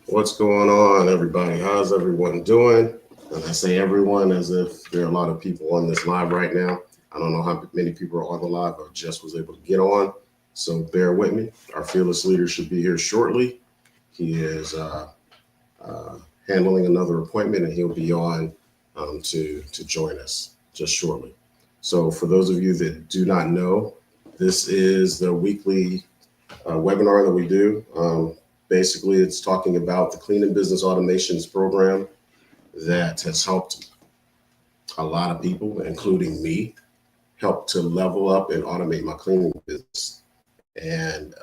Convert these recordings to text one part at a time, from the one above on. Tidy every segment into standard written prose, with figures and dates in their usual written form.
What's going on, everybody? How's everyone doing? And I say everyone as if there are a lot of people on this live right now. I don't know how many people are on the live. I just was able to get on, so bear with me. Our fearless leader should be here shortly. He is uh, handling another appointment, and he'll be on to join us just shortly. So, for those of you that do not know, this is the weekly webinar that we do. Basically, it's talking about the Clean and Business Automations program that has helped a lot of people, including me, help to level up and automate my cleaning business. And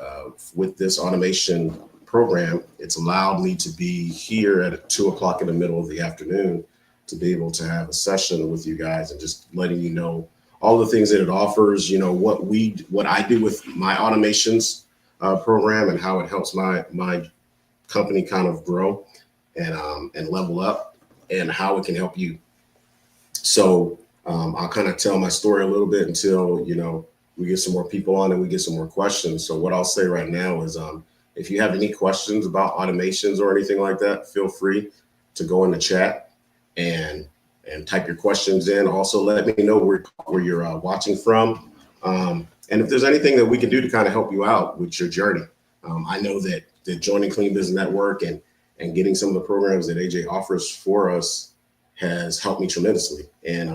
with this automation program, it's allowed me to be here at 2 o'clock in the middle of the afternoon to be able to have a session with you guys and just letting you know all the things that it offers. You know what I do with my automations program and how it helps my company kind of grow and level up, and how it can help you. So I'll kind of tell my story a little bit until we get some more people on and we get some more questions. So what I'll say right now is if you have any questions about automations or anything like that, feel free to go in the chat and type your questions in. Also, let me know where you're watching from, and if there's anything that we can do to kind of help you out with your journey. I know that joining Clean Business Network and getting some of the programs that AJ offers for us has helped me tremendously. And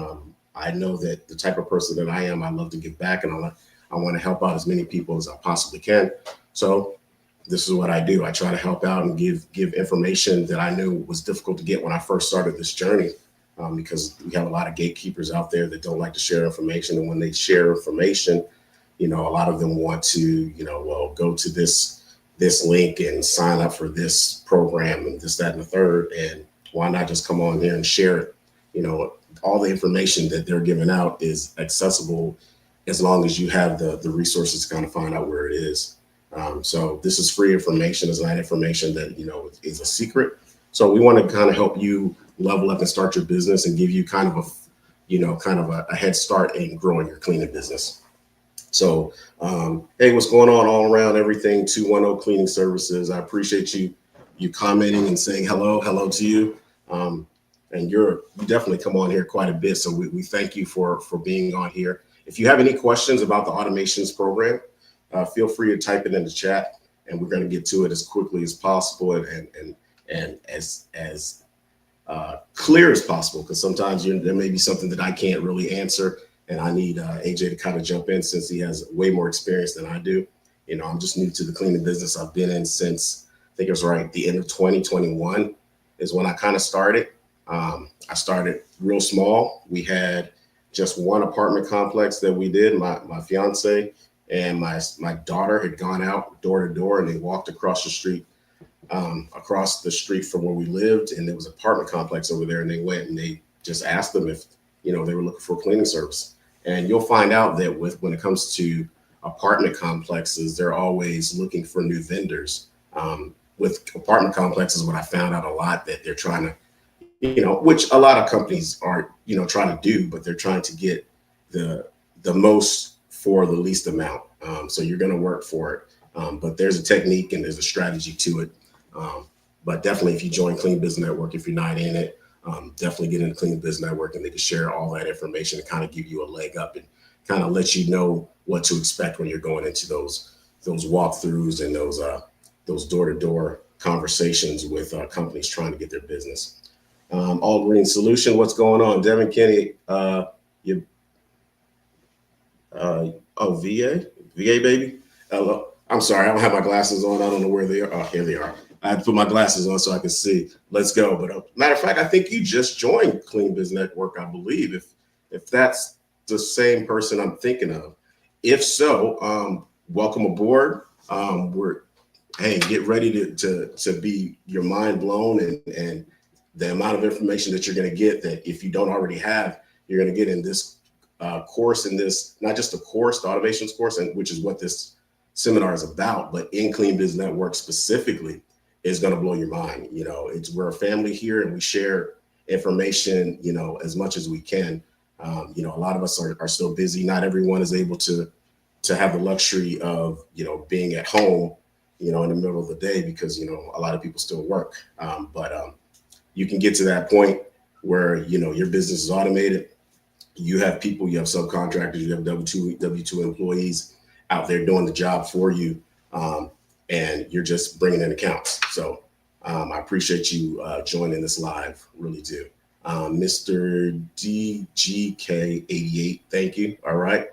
I know that the type of person that I am, I love to give back, and I want to help out as many people as I possibly can. So this is what I do. I try to help out and give information that I knew was difficult to get when I first started this journey, because we have a lot of gatekeepers out there that don't like to share information. And when they share information, a lot of them want to, well, go to this link and sign up for this program and this, that, and the third. And why not just come on here and share it? All the information that they're giving out is accessible as long as you have the resources to kind of find out where it is. So this is free information. It's not information that, is a secret. So we want to kind of help you level up and start your business and give you kind of a head start in growing your cleaning business. So, hey, what's going on all around everything 210 Cleaning Services? I appreciate you commenting and saying hello to you. And you definitely come on here quite a bit. So we thank you for being on here. If you have any questions about the automations program, feel free to type it in the chat, and we're going to get to it as quickly as possible and as clear as possible, because sometimes there may be something that I can't really answer, and I need AJ to kind of jump in since he has way more experience than I do. I'm just new to the cleaning business. I've been in since, I think it was right the end of 2021 is when I kind of started. I started real small. We had just one apartment complex that we did. My fiance and my daughter had gone out door to door, and they walked across the street from where we lived, and there was an apartment complex over there, and they went and they just asked them if they were looking for a cleaning service. And you'll find out that when it comes to apartment complexes, they're always looking for new vendors. With apartment complexes, what I found out a lot that they're trying to, which a lot of companies aren't, trying to do, but they're trying to get the most for the least amount. So you're going to work for it. But there's a technique and there's a strategy to it. But definitely, if you join Clean Business Network, if you're not in it, definitely get into Clean Business Network, and they can share all that information and kind of give you a leg up and kind of let you know what to expect when you're going into those walkthroughs and those door-to-door conversations with companies trying to get their business. All Green Solution, what's going on? Devin Kenny, VA baby. Hello. I'm sorry, I don't have my glasses on. I don't know where they are. Oh, here they are. I had to put my glasses on so I can see. Let's go. But matter of fact, I think you just joined Clean Business Network, I believe, if that's the same person I'm thinking of. If so, welcome aboard. Get ready to be your mind blown and the amount of information that you're going to get that if you don't already have, you're going to get in this course, in this, not just a course, the automations course, and which is what this seminar is about, but in Clean Business Network specifically is going to blow your mind. We're a family here, and we share information, as much as we can. A lot of us are still busy. Not everyone is able to to have the luxury of, being at home, in the middle of the day because, a lot of people still work. But you can get to that point where, your business is automated. You have people, you have subcontractors, you have W2 employees out there doing the job for you. And you're just bringing in accounts. So I appreciate you joining this live, really do. Mr. DGK88, thank you. All right.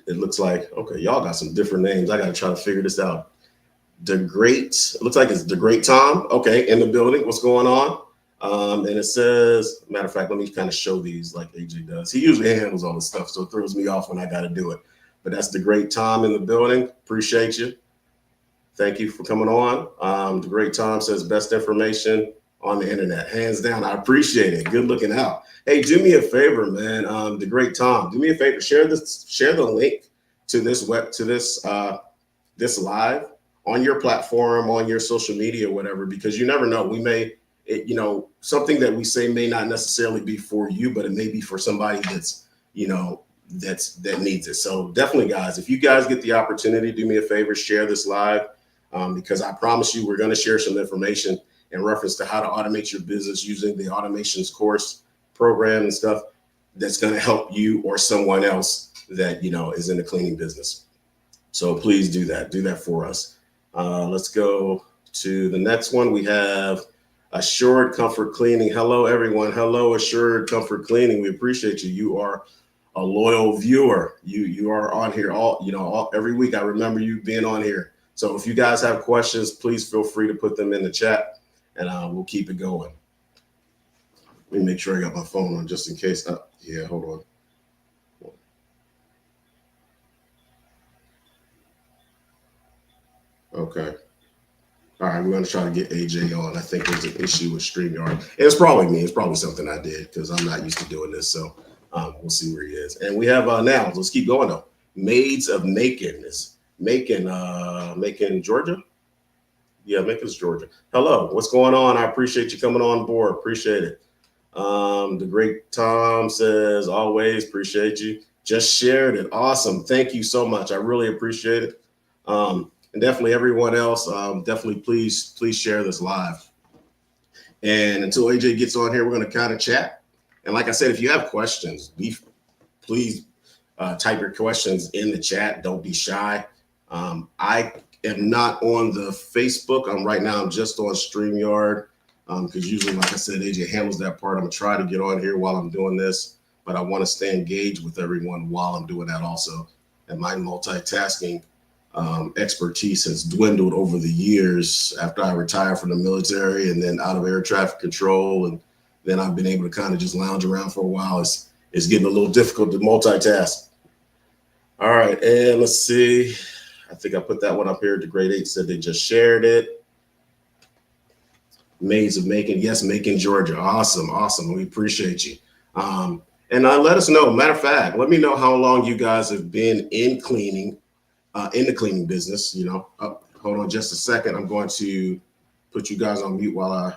It looks like, okay, y'all got some different names. I got to try to figure this out. It looks like it's the Great Tom. Okay, in the building. What's going on? And it says, matter of fact, let me kind of show these like AJ does. He usually handles all this stuff, so it throws me off when I got to do it. But that's the Great Tom in the building. Appreciate you. Thank you for coming on. The Great Tom says best information on the internet, hands down. I appreciate it. Good looking out. Hey, do me a favor, man. The Great Tom, do me a favor. Share the link to this this live on your platform, on your social media, whatever, because you never know. We may, something that we say may not necessarily be for you, but it may be for somebody that's, that needs it. So definitely, guys, if you guys get the opportunity, do me a favor, share this live, because I promise you, we're going to share some information in reference to how to automate your business using the automations course program and stuff that's going to help you or someone else that, is in the cleaning business. So please do that for us. Let's go to the next one. We have Assured Comfort Cleaning. Hello, everyone. Hello, Assured Comfort Cleaning. We appreciate you. You are a loyal viewer. You are on here every week. I remember you being on here. So if you guys have questions, please feel free to put them in the chat, and we'll keep it going. Let me make sure I got my phone on just in case. Yeah, hold on. Okay. All right, we're going to try to get AJ on. I think there's an issue with StreamYard. It's probably me. It's probably something I did because I'm not used to doing this. So we'll see where he is. And we have now, let's keep going though. Maids of Macon is Macon, Georgia. Yeah, Macon's Georgia. Hello, what's going on? I appreciate you coming on board. Appreciate it. The Great Tom says, always appreciate you. Just shared it. Awesome. Thank you so much. I really appreciate it. And definitely everyone else, definitely please share this live. And until AJ gets on here, we're going to kind of chat. And like I said, if you have questions, please type your questions in the chat. Don't be shy. I am not on the Facebook. I'm just on StreamYard because usually, like I said, AJ handles that part. I'm going to try to get on here while I'm doing this, but I want to stay engaged with everyone while I'm doing that also. And my multitasking expertise has dwindled over the years after I retired from the military and then out of air traffic control. And then I've been able to kind of just lounge around for a while. It's getting a little difficult to multitask. All right. And let's see. I think I put that one up here. The Grade 8 said they just shared it. Maids of Macon. Yes, Macon, Georgia. Awesome. We appreciate you. And let us know. Matter of fact, let me know how long you guys have been in cleaning. In the cleaning business, hold on just a second. I'm going to put you guys on mute while I.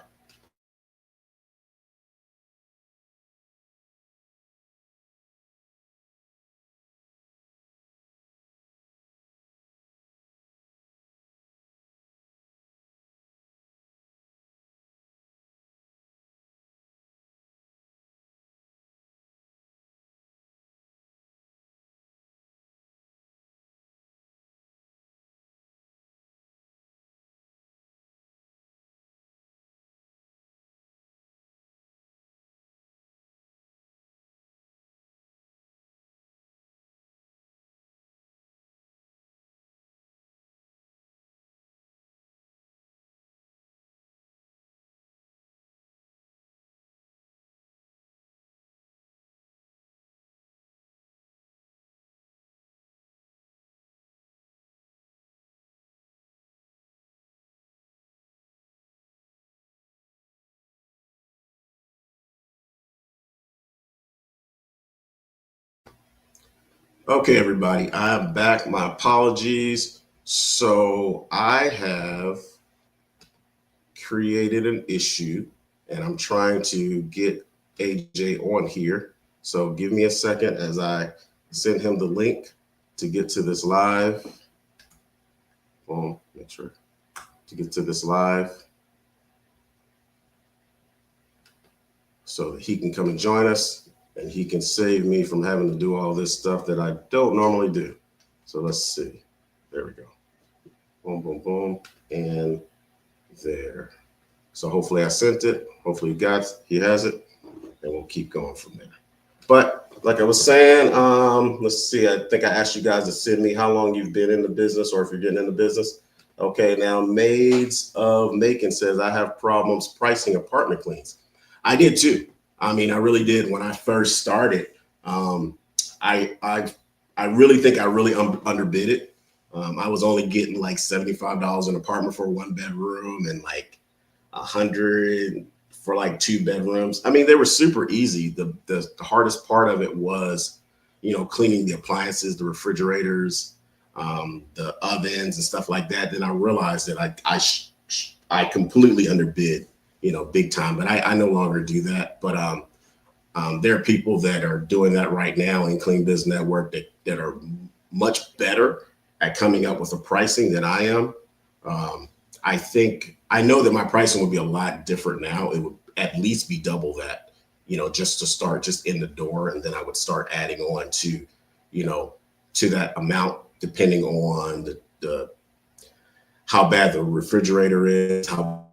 Okay, everybody, I'm back. My apologies. So I have created an issue and I'm trying to get AJ on here. So give me a second as I send him the link. to get to this live. Make sure to get to this live so that he can come and join us and he can save me from having to do all this stuff that I don't normally do. So let's see. There we go. Boom, boom, boom. And there. So hopefully I sent it. Hopefully he has it. And we'll keep going from there. But like I was saying, let's see. I think I asked you guys to send me how long you've been in the business or if you're getting in the business. Okay, now Maids of Macon says, I have problems pricing apartment cleans. I did too. I mean, I really did when I first started. I really think I really underbid it. I was only getting like $75 an apartment for 1 bedroom and like $100 for like 2 bedrooms. I mean, they were super easy. The hardest part of it was, cleaning the appliances, the refrigerators, the ovens and stuff like that. Then I realized that I completely underbid, big time. But I no longer do that. But there are people that are doing that right now in Clean Biz Network that are much better at coming up with a pricing than I am. I know that my pricing would be a lot different now. It would at least be double that, just to start just in the door. And then I would start adding on to, to that amount, depending on the how bad the refrigerator is, how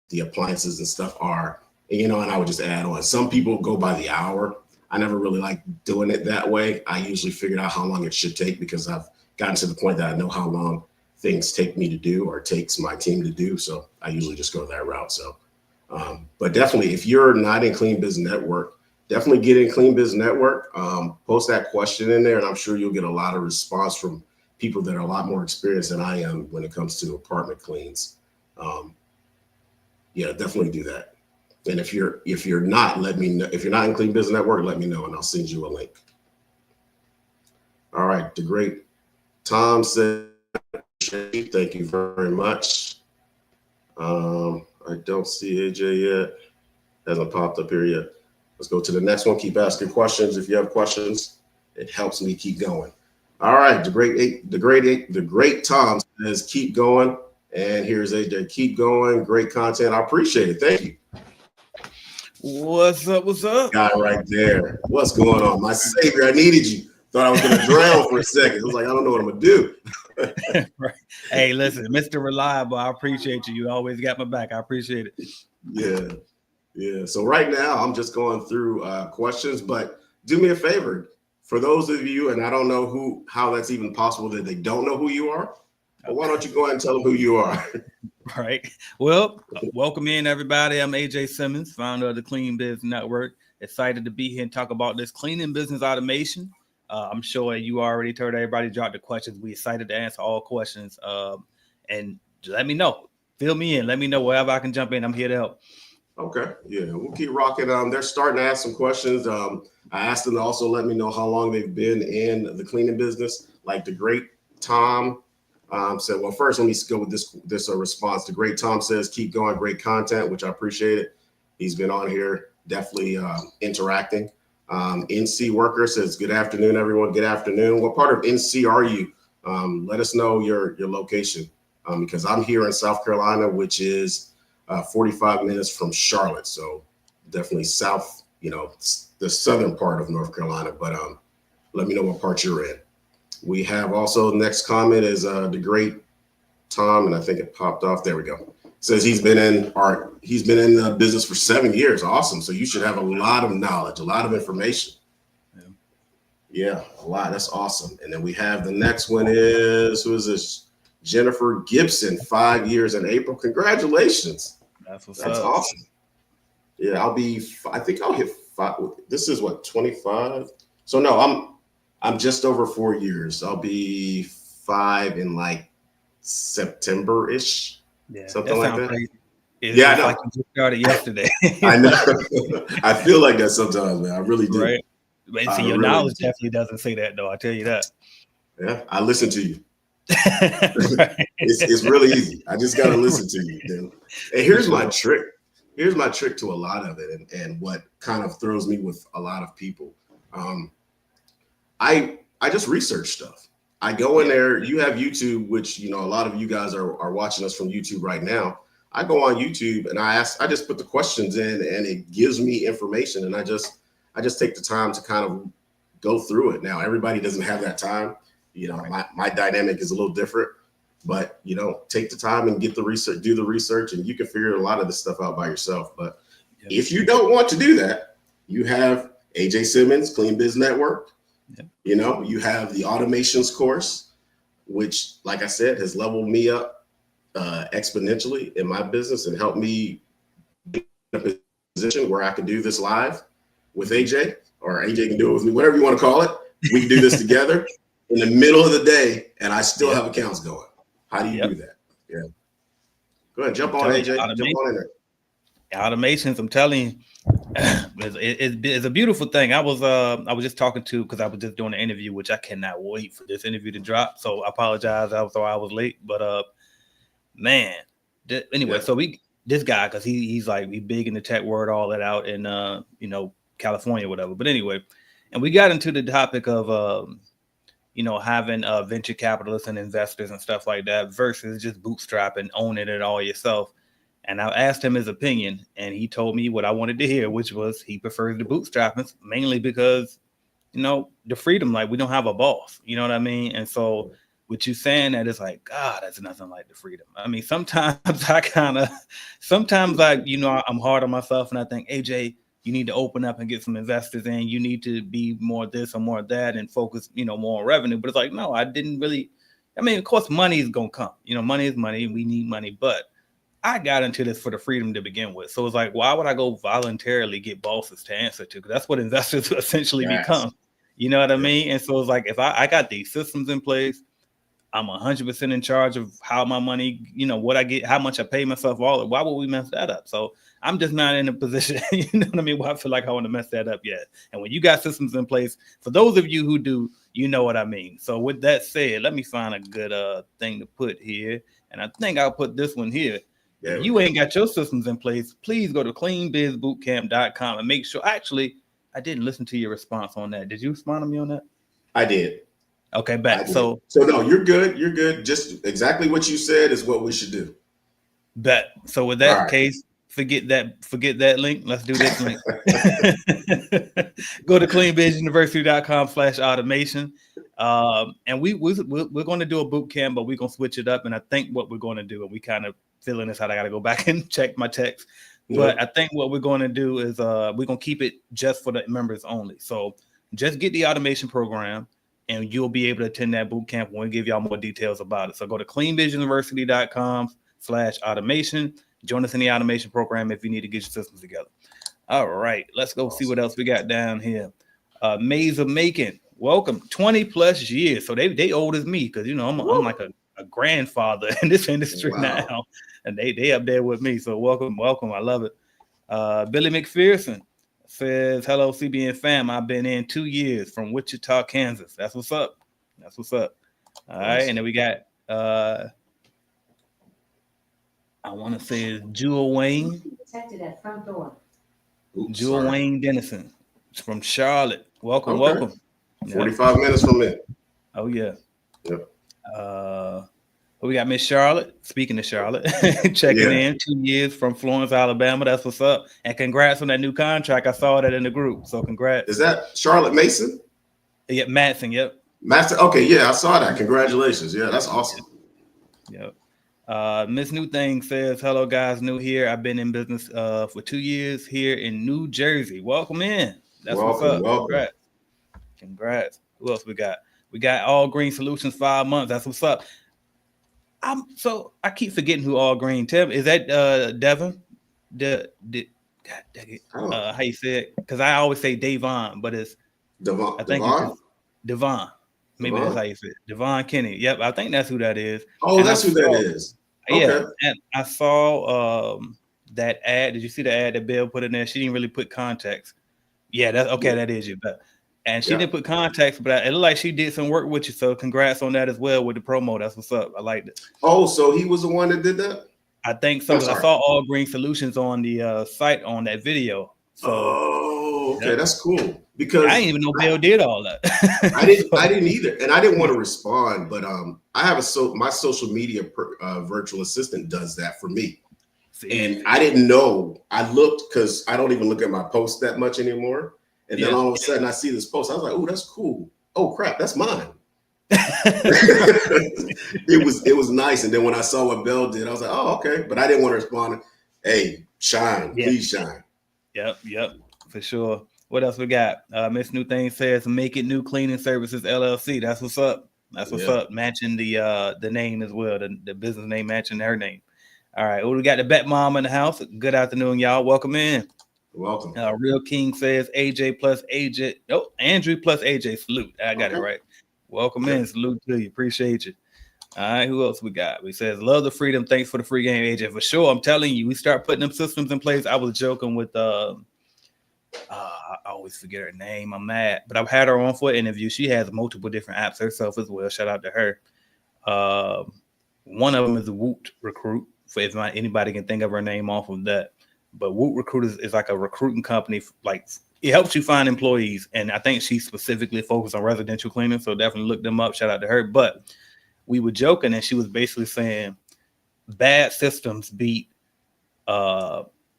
the appliances and stuff are, and I would just add on. Some people go by the hour. I never really like doing it that way. I usually figured out how long it should take because I've gotten to the point that I know how long things take me to do or takes my team to do. So I usually just go that route. So, but definitely if you're not in Clean Biz Network, definitely get in Clean Biz Network, post that question in there. And I'm sure you'll get a lot of response from people that are a lot more experienced than I am when it comes to apartment cleans. Yeah, definitely do that. And if you're not, let me know. If you're not in Clean Biz Network, let me know and I'll send you a link. All right, the great Tom said, thank you very much. I don't see AJ yet. Hasn't popped up here yet. Let's go to the next one. Keep asking questions. If you have questions, it helps me keep going. All right, the great Tom says, keep going. And here's AJ, keep going. Great content. I appreciate it. Thank you. What's up? What's up? Guy right there. What's going on? My savior, I needed you. Thought I was going to drown for a second. I was like, I don't know what I'm going to do. Right. Hey, listen, Mr. Reliable, I appreciate you. You always got my back. I appreciate it. Yeah. Yeah. So right now I'm just going through questions, but do me a favor. For those of you, and I don't know how that's even possible that they don't know who you are, but why don't you go ahead and tell them who you are? Right. Well, welcome in, everybody. I'm AJ Simmons, founder of the Clean Biz Network. Excited to be here and talk about this cleaning business automation. I'm sure you already told everybody drop the questions. We're excited to answer all questions. And let me know. Fill me in. Let me know wherever I can jump in. I'm here to help. Okay. Yeah, we'll keep rocking. They're starting to ask some questions. I asked them to also let me know how long they've been in the cleaning business. Like the great Tom said, well, first, let me go with this response. The great Tom says, keep going, great content, which I appreciate it. He's been on here, definitely interacting. NC Worker says, good afternoon, everyone. Good afternoon. What part of NC are you? Let us know your location because I'm here in South Carolina, which is 45 minutes from Charlotte. So definitely south, the southern part of North Carolina. But let me know what part you're in. We have also next comment is the great Tom, and I think it popped off. There we go. Says he's been in the business for 7 years. Awesome. So you should have a lot of knowledge, a lot of information. Yeah, a lot. That's awesome. And then we have the next one is, who is this? Jennifer Gibson, 5 years in April. Congratulations. That's awesome. Yeah, I think I'll hit 5. This is what, 25? So no, I'm just over 4 years. I'll be 5 in like September-ish. Yeah, something like that. Crazy. Yeah, I know. Like you just started yesterday. I know. I feel like that sometimes, man. I really do. Right. But see, your knowledge definitely doesn't say that, though. I tell you that. Yeah, I listen to you. Right. It's really easy. I just gotta listen to you. Then. And here's my trick. Here's my trick to a lot of it, and what kind of throws me with a lot of people. I just research stuff. I go in there. You have YouTube, which a lot of you guys are watching us from YouTube right now. I go on YouTube and I just put the questions in, and it gives me information, and I just take the time to kind of go through it. Now, everybody doesn't have that time. My dynamic is a little different, but take the time and get the research, do the research, and you can figure a lot of this stuff out by yourself. But if you don't want to do that, you have AJ Simmons, Clean Biz Network. Yep. You have the automations course, which, like I said, has leveled me up exponentially in my business and helped me get in a position where I can do this live with AJ, or AJ can do it with me, whatever you want to call it. We can do this together in the middle of the day, and I still have accounts going. How do you do that? Yeah. Go ahead, jump on, AJ. Jump on in there. Automations, I'm telling you, it's a beautiful thing. I was just talking to, because I was just doing an interview, which I cannot wait for this interview to drop. So I apologize. I was late, but man. Anyway, so this guy, because he's like, we big in the tech world, all that out in California, whatever. But anyway, and we got into the topic of having venture capitalists and investors and stuff like that versus just bootstrapping, owning it all yourself. And I asked him his opinion, and he told me what I wanted to hear, which was he prefers the bootstrapping mainly because, the freedom, like we don't have a boss, you know what I mean? And so with you saying that, it's like, God, that's nothing like the freedom. I mean, sometimes I'm hard on myself and I think, AJ, you need to open up and get some investors in. You need to be more this or more that and focus, more on revenue. But it's like, no, I didn't really. I mean, of course, money is going to come. Money is money. We need money. But I got into this for the freedom to begin with. So it's like, why would I go voluntarily get bosses to answer to? Because that's what investors essentially become. You know what I mean? And so it's like, if I got these systems in place, I'm 100% in charge of how my money, what I get, how much I pay myself, all. Why would we mess that up? So I'm just not in a position, you know what I mean, where I feel like I want to mess that up yet. And when you got systems in place, for those of you who do, you know what I mean. So with that said, let me find a good thing to put here. And I think I'll put this one here. If you ain't got your systems in place, please go to cleanbizbootcamp.com and make sure. Actually, I didn't listen to your response on that. Did you respond to me on that? I did. Okay, back. So no, you're good. You're good. Just exactly what you said is what we should do. Bet. So with that case, forget that link. Let's do this link. Go to cleanbizuniversity.com/automation. And we're going to do a boot camp, but we're going to switch it up. And I think what we're going to do, and we kind of feeling this out, I got to go back and check my text. But I think what we're going to do is we're going to keep it just for the members only. So just get the automation program, and you'll be able to attend that boot camp. We'll give y'all more details about it. So go to cleanbizuniversity.com/automation. Join us in the automation program if you need to get your systems together. All right, let's go see what else we got down here. Maze of Macon, welcome. 20 plus years. So they old as me, because I'm like a grandfather in this industry now, and they up there with me. So welcome. I love it. Billy McPherson says, hello, CBN fam. I've been in 2 years from Wichita, Kansas. That's what's up. All right. And then we got, I want to say it's Jewel Wayne. Protected at front door. Jewel Wayne Dennison from Charlotte. Welcome. 45 minutes from it. Oh, yeah. Yep. We got Miss Charlotte. Speaking of Charlotte, checking in 2 years from Florence, Alabama. That's what's up. And congrats on that new contract. I saw that in the group. So congrats. Is that Charlotte Mason? Yeah, Matson. Yep. Matson. Okay. Yeah, I saw that. Congratulations. Yeah, that's awesome. Yep. Miss New Thing says, hello guys, new here. I've been in business for 2 years here in New Jersey. Welcome in. That's what's up. Congrats. Who else we got? We got All Green Solutions 5 months. That's what's up. So I keep forgetting who All Green. Tell me, is that Devin? God dang it. How you say it? Because I always say Davon, but it's Devon. I think it's Devon. Maybe that's how you say it. Devon Kenny. Yep, I think that's who that is. Oh, and that's who that is. Yeah, okay. And I saw that ad. Did you see the ad that Bill put in there? She didn't really put context. Yeah, that's okay. Yeah. That is you. And she didn't put context, but it looked like she did some work with you. So congrats on that as well with the promo. That's what's up. I liked it. Oh, so he was the one that did that? I think so. I saw All Green Solutions on the site on that video. So okay, Yep. that's cool because I didn't even know Bill did all that. I didn't either, and I didn't want to respond, but I have my social media virtual assistant does that for me, See, and I didn't know. I looked because I don't even look at my posts that much anymore, and then yeah. all of a sudden I see this post. I was like, "Oh, that's cool. Oh crap, that's mine." It was nice, and then when I saw what Bell did, I was like, "Oh, okay," but I didn't want to respond. Hey, shine, Yeah. please shine. Yep, for sure. What else we got? Miss New Thing says Make It New Cleaning Services LLC. That's what's up. That's what's Yeah. up. Matching the name as well, the business name matching her name. All right. Well, we got the Bet Mom in the house. Good afternoon, y'all. Welcome in. Welcome. Real King says AJ plus AJ. Oh, Andrew plus AJ. Salute. I got it right. Welcome in. Salute to you. Appreciate you. All right, who else we got? We says, love the freedom. Thanks for the free game, AJ. For sure. I'm telling you, we start putting them systems in place. I was joking with I always forget her name. I'm mad. But I've had her on for an interview. She has multiple different apps herself as well. Shout out to her. One of them is the Woot Recruit, for if anybody can think of her name off of that. But Woot Recruit is like a recruiting company. Like, it helps you find employees. And I think she's specifically focused on residential cleaning. So definitely look them up. Shout out to her. But we were joking, and she was basically saying bad systems beat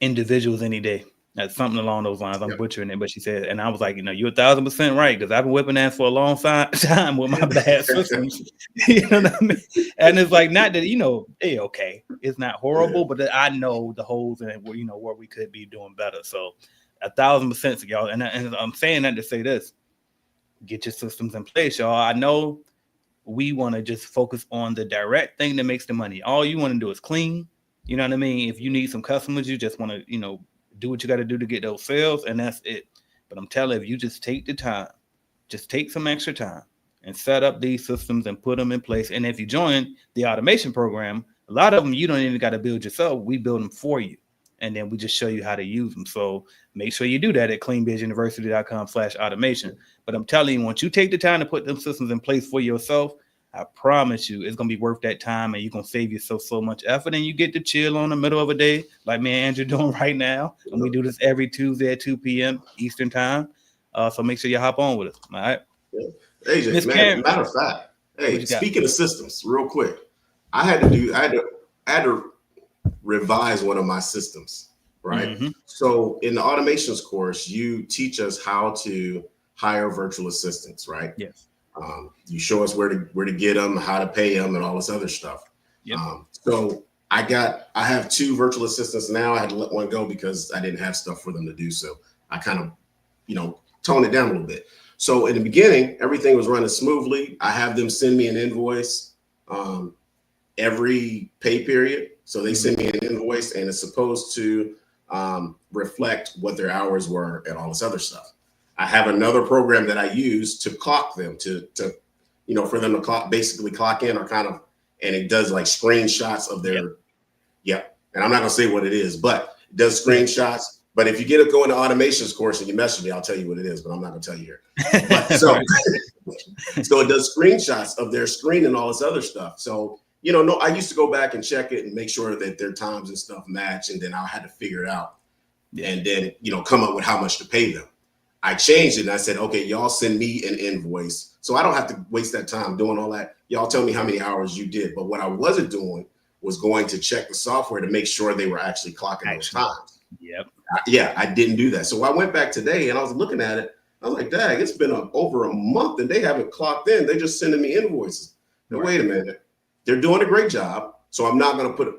individuals any day. That's something along those lines. I'm butchering it, but she said, and I was like, you're 1,000% right, because I've been whipping ass for a long time with my bad systems. You know what I mean? And it's like, not that hey, okay, it's not horrible, but I know the holes and where we could be doing better. So 1,000% y'all, and I'm saying that to say this: get your systems in place, y'all. I know we want to just focus on the direct thing that makes the money. All you want to do is clean. You know what I mean? If you need some customers, you just want to, do what you got to do to get those sales, and that's it. But I'm telling you, if you just take the time, just take some extra time and set up these systems and put them in place. And if you join the automation program, a lot of them you don't even got to build yourself. We build them for you. And then we just show you how to use them. So make sure you do that at cleanbizuniversity.com/automation. But I'm telling you, once you take the time to put them systems in place for yourself, I promise you, it's going to be worth that time, and you're going to save yourself so much effort, and you get to chill on the middle of a day like me and Andrew doing right now. And we do this every Tuesday at 2 p.m. Eastern time. So make sure you hop on with us. All right. Yeah. AJ, man, matter of fact, hey, speaking of systems, real quick, I had to revise one of my systems, right? Mm-hmm. So in the automations course, you teach us how to hire virtual assistants, right? Yes. You show us where to get them, how to pay them, and all this other stuff. Yep. So I have 2 virtual assistants now. I had to let one go because I didn't have stuff for them to do. So I kind of, toned it down a little bit. So in the beginning, everything was running smoothly. I have them send me an invoice every pay period. So they send me an invoice, and it's supposed to reflect what their hours were and all this other stuff. I have another program that I use to clock them to for them to basically clock in, or and it does like screenshots of their, And I'm not gonna say what it is, but it does screenshots. But if you go into automations course and you message me, I'll tell you what it is, but I'm not gonna tell you here. But, so it does screenshots of their screen and all this other stuff. So, I used to go back and check it and make sure that their times and stuff match, and then I had to figure it out and then, come up with how much to pay them. I changed it and I said, okay, y'all send me an invoice. So I don't have to waste that time doing all that. Y'all tell me how many hours you did. But what I wasn't doing was going to check the software to make sure they were actually clocking those times. Yep. I didn't do that. So I went back today and I was looking at it. I was like, dang, it's been over a month and they haven't clocked in. They're just sending me invoices. Now, wait a minute. They're doing a great job. So I'm not going to put it,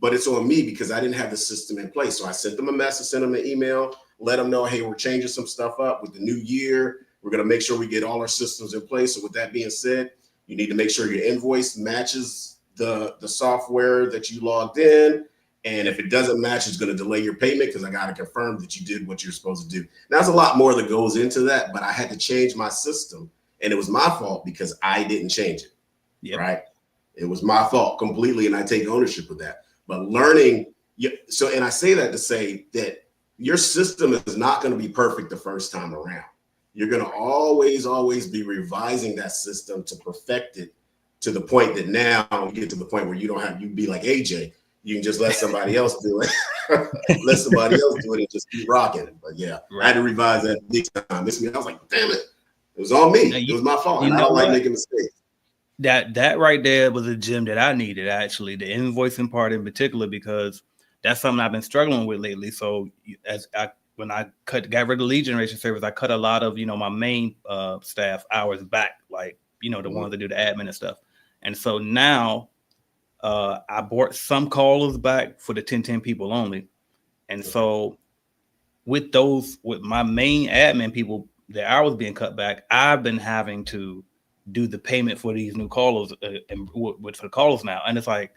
but it's on me because I didn't have the system in place. So I sent them a message, sent them an email, let them know, hey, we're changing some stuff up with the new year. We're going to make sure we get all our systems in place. So with that being said, you need to make sure your invoice matches the software that you logged in. And if it doesn't match, it's going to delay your payment because I got to confirm that you did what you're supposed to do. Now, there's a lot more that goes into that, but I had to change my system. And it was my fault because I didn't change it, right? It was my fault completely, and I take ownership of that. But learning, and I say that to say that your system is not going to be perfect the first time around. You're going to always be revising that system to perfect it to the point that now you get to the point where you be like AJ, you can just let somebody else do it. Let somebody else do it and just keep rocking it. But yeah, I had to revise that big time. I was like, damn it. It was on me. It was my fault. And I don't like making mistakes. That right there was a gem that I needed, actually, the invoicing part in particular, because that's something I've been struggling with lately. So when I got rid of the lead generation service, I cut a lot of, my main staff hours back, like, the ones that do the admin and stuff. And so now I brought some callers back for the 1010 people only. And so with my main admin people, their hours being cut back, I've been having to do the payment for these new callers and for the callers now. And it's like,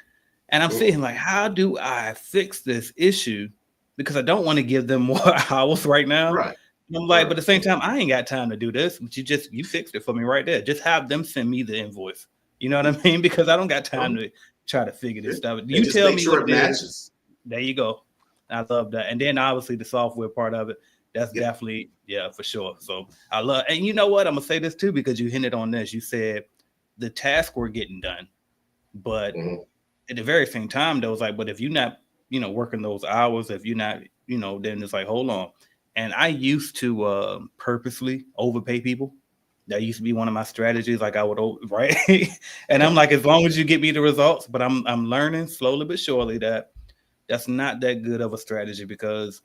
and I'm sitting like, how do I fix this issue? Because I don't want to give them more hours right now. Right. And I'm like, but at the same time, I ain't got time to do this. But you fixed it for me right there. Just have them send me the invoice. You know what I mean? Because I don't got time to try to figure this stuff. You tell me what it matches. There you go. I love that. And then obviously the software part of it. That's definitely, for sure. So I love, and you know what? I'm gonna say this too, because you hinted on this. You said the tasks were getting done, but at the very same time, though, it's like, but if you're not, working those hours, if you're not, then it's like, hold on. And I used to purposely overpay people. That used to be one of my strategies. Like I would, right? And I'm like, as long as you get me the results, but I'm learning slowly but surely that that's not that good of a strategy, because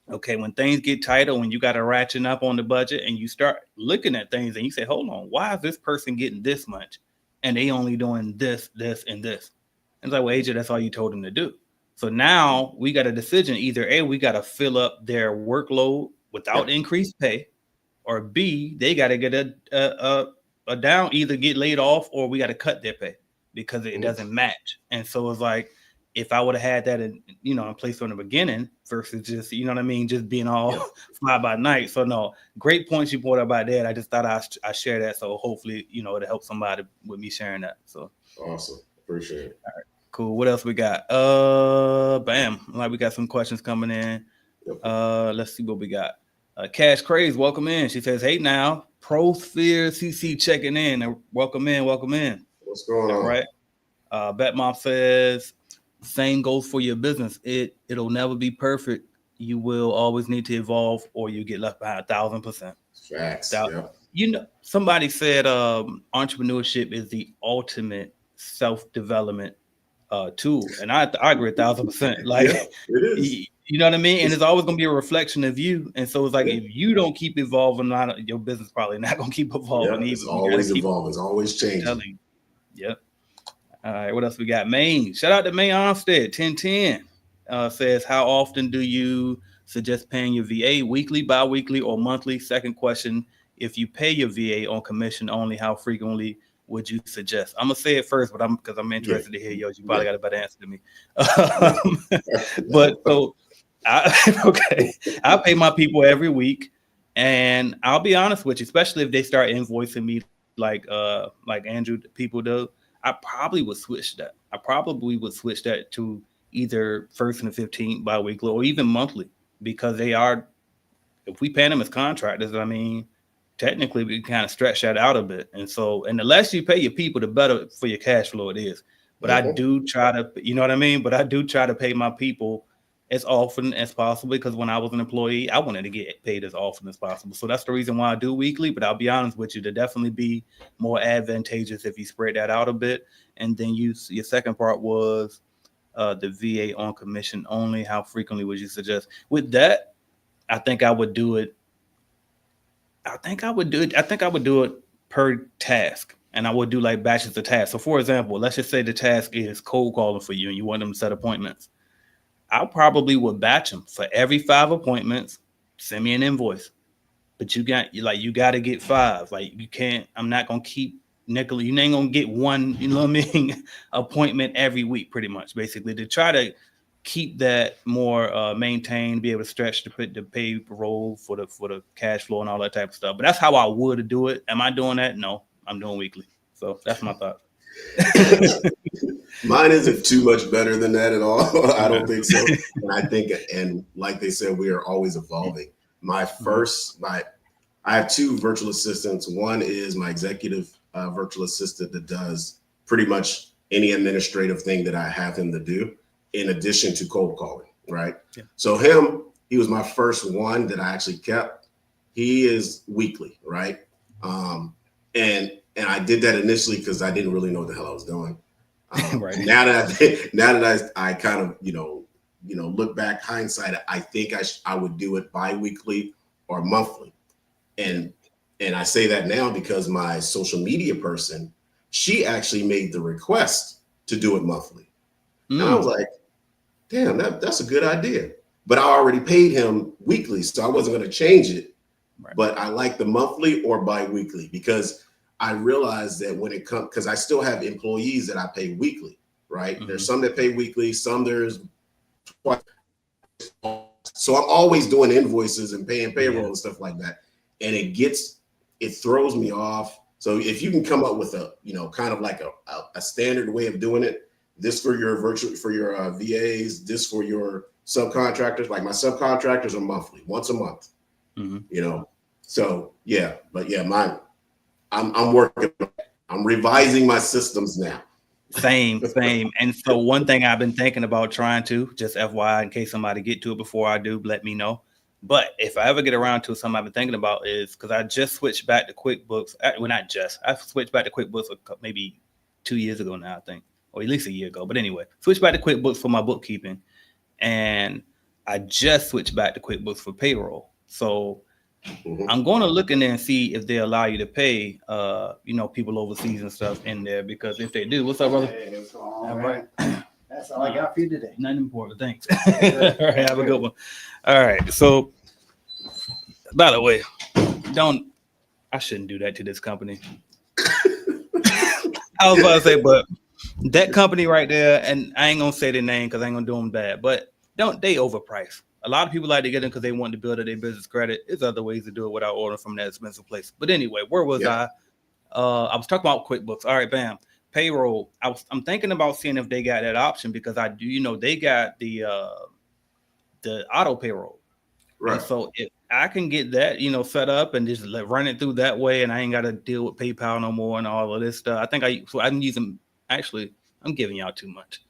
okay, when things get tighter, when you got to ratchet up on the budget and you start looking at things and you say, hold on, why is this person getting this much and they only doing this, this, and this? And it's like, well, AJ, that's all you told them to do. So now we got a decision. Either A, we got to fill up their workload without increased pay, or B, they got to get a down, either get laid off or we got to cut their pay because it doesn't match. And so it's like, if I would have had that in place from the beginning versus just, just being all fly by night. So no, great points you brought up about that. I just thought I share that. So hopefully, it'll help somebody with me sharing that. So awesome. Appreciate it. All right, cool. What else we got? Bam. Like we got some questions coming in. Let's see what we got. Cash Craze, welcome in. She says, hey now, ProSphere CC checking in. Welcome in. What's going on? Right. Batmom says, same goes for your business. It'll never be perfect. You will always need to evolve, or you get left behind 1,000%. Facts. Somebody said entrepreneurship is the ultimate self-development tool, and I agree 1,000%. Like, it is. You know what I mean? And it's always going to be a reflection of you. And so it's like, if you don't keep evolving, your business probably not going to keep evolving. It's always evolving. It's always changing. Yep. All right, what else we got? Maine. Shout out to Maine Armstead. 1010 says, how often do you suggest paying your VA? Weekly, bi-weekly, or monthly? Second question, if you pay your VA on commission only, how frequently would you suggest? I'm going to say it first, but because I'm interested to hear yours. You probably got a better answer than me. But so, I pay my people every week. And I'll be honest with you, especially if they start invoicing me like Andrew people do, I probably would switch that. To either 1st and the 15th bi-weekly or even monthly, because if we pay them as contractors, I mean, technically we kind of stretch that out a bit. And so, and the less you pay your people, the better for your cash flow it is. But I do try to, you know what I mean? But I do try to pay my people as often as possible, because when I was an employee, I wanted to get paid as often as possible. So that's the reason why I do weekly. But I'll be honest with you, to definitely be more advantageous if you spread that out a bit. And then your second part was the VA on commission only. How frequently would you suggest? With that, I think I would do it. I think I would do it per task. And I would do like batches of tasks. So for example, let's just say the task is cold calling for you and you want them to set appointments. I probably would batch them for every 5 appointments. Send me an invoice, but you got to get 5. Like you can't. I'm not gonna keep nickel. You ain't gonna get one. You know what I mean? Appointment every week, pretty much. Basically, to try to keep that more maintained, be able to stretch the payroll for the cash flow and all that type of stuff. But that's how I would do it. Am I doing that? No, I'm doing weekly. So that's my thought. Mine isn't too much better than that at all. I don't think so. And I think, and like they said, we are always evolving. I have 2 virtual assistants. One is my executive virtual assistant that does pretty much any administrative thing that I have him to do. in addition to cold calling, right? Yeah. So he was my first one that I actually kept. He is weekly, right? And I did that initially because I didn't really know what the hell I was doing. Right. Now that I kind of look back, hindsight, I think I would do it bi-weekly or monthly, and I say that now because my social media person, she actually made the request to do it monthly, and I was like, damn, that's a good idea. But I already paid him weekly, so I wasn't going to change it. Right. But I like the monthly or bi-weekly because I realized that when it comes, because I still have employees that I pay weekly, right? Mm-hmm. There's some that pay weekly, some there's twice. So I'm always doing invoices and paying payroll and stuff like that. And it throws me off. So if you can come up with a, kind of like a standard way of doing it, this for your VAs, this for your subcontractors, like my subcontractors are monthly, once a month, So yeah, but yeah, I'm working. I'm revising my systems now. Same. And so one thing I've been thinking about trying to, just FYI, in case somebody get to it before I do, let me know. But if I ever get around to something I've been thinking about is because I just switched back to QuickBooks. Well, not just. I switched back to QuickBooks maybe 2 years ago now, I think, or at least a year ago. But anyway, switched back to QuickBooks for my bookkeeping. And I just switched back to QuickBooks for payroll. So I'm going to look in there and see if they allow you to pay, people overseas and stuff in there, because if they do, what's up, brother? Hey, what's going on, all right. That's all I got for you today. Nothing important. Thanks. All right, have a good one. All right. So, by the way, I shouldn't do that to this company. I was about to say, but that company right there, and I ain't gonna say their name because I ain't gonna do them bad, but they overprice. A lot of people like to get them because they want to build up their business credit. There's other ways to do it without ordering from that expensive place. But anyway, where was I? I was talking about QuickBooks. All right, bam. Payroll. I'm thinking about seeing if they got that option because I do, they got the auto payroll. Right. And so if I can get that, set up and just run it through that way, and I ain't got to deal with PayPal no more and all of this stuff. I think I'm using. Actually, I'm giving y'all too much.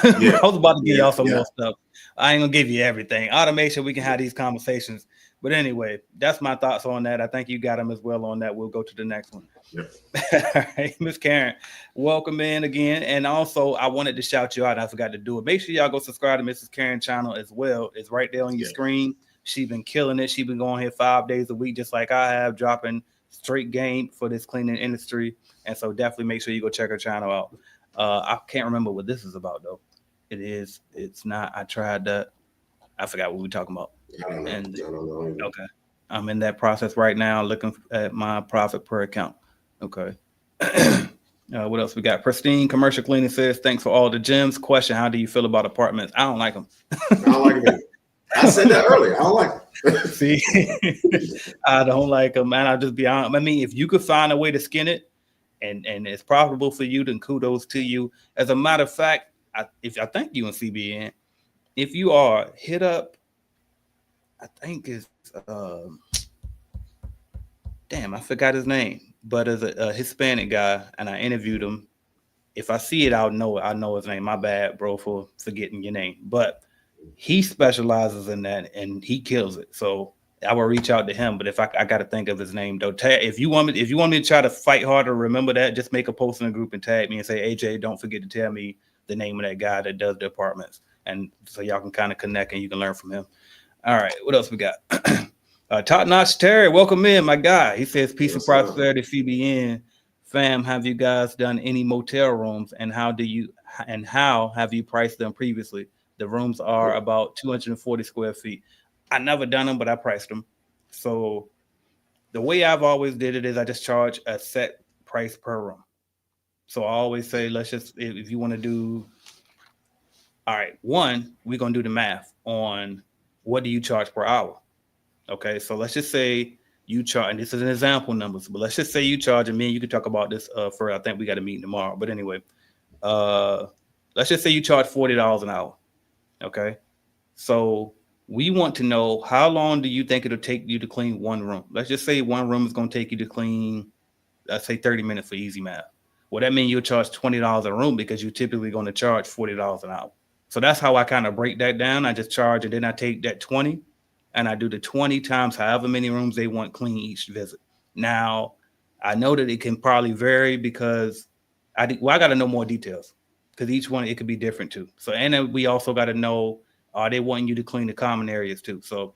I was about to give y'all some more stuff. I ain't gonna give you everything. Automation, we can have these conversations. But anyway, that's my thoughts on that. I think you got them as well on that. We'll go to the next one. Yep. All right, Miss Karen, welcome in again. And also, I wanted to shout you out. I forgot to do it. Make sure y'all go subscribe to Mrs. Karen's channel as well. It's right there on your screen. She's been killing it. She's been going here 5 days a week, just like I have, dropping straight game for this cleaning industry. And so definitely make sure you go check her channel out. I can't remember what this is about though. It's not. I tried that. I forgot what we were talking about. I don't know. Okay. I'm in that process right now, looking at my profit per account. Okay. What else we got? Pristine Commercial Cleaning says, thanks for all the gems. Question, how do you feel about apartments? I don't like them. I don't like them. I said that earlier. I don't like them. See, I don't like them, man. I'll just be honest. I mean, if you could find a way to skin it and it's profitable for you, then kudos to you. As a matter of fact, I thank you in CBN. If you are, hit up, I think it's damn, I forgot his name, but as a Hispanic guy, and I interviewed him. If I see it, I'll know it. I know his name. My bad, bro, for forgetting your name. But he specializes in that, and he kills it. So I will reach out to him. But if I got to think of his name though, if you want me to try to fight harder, remember that. Just make a post in a group and tag me and say, AJ, don't forget to tell me the name of that guy that does the apartments, and so y'all can kind of connect and you can learn from him. All right, what else we got? Top Notch Terry, welcome in, my guy. He says, peace and prosperity, CBN fam. Have you guys done any motel rooms, and how have you priced them previously? The rooms are about 240 square feet. I never done them, but I priced them. So the way I've always did it is I just charge a set price per room. So I always say, let's just, if you want to do, all right, we're going to do the math on what do you charge per hour? Okay, so let's just say you charge, and this is an example numbers, but let's just say you charge, and me and you can talk about this for, I think we got a meeting tomorrow. But anyway, let's just say you charge $40 an hour. Okay, so we want to know, how long do you think it'll take you to clean one room? Let's just say one room is going to take you to clean, let's say 30 minutes for easy math. Well, that means you'll charge $20 a room because you're typically going to charge $40 an hour. So that's how I kind of break that down. I just charge, and then I take that 20 and I do the 20 times however many rooms they want clean each visit. Now, I know that it can probably vary because I got to know more details, because each one, it could be different too. So, and then we also got to know, are they wanting you to clean the common areas too? So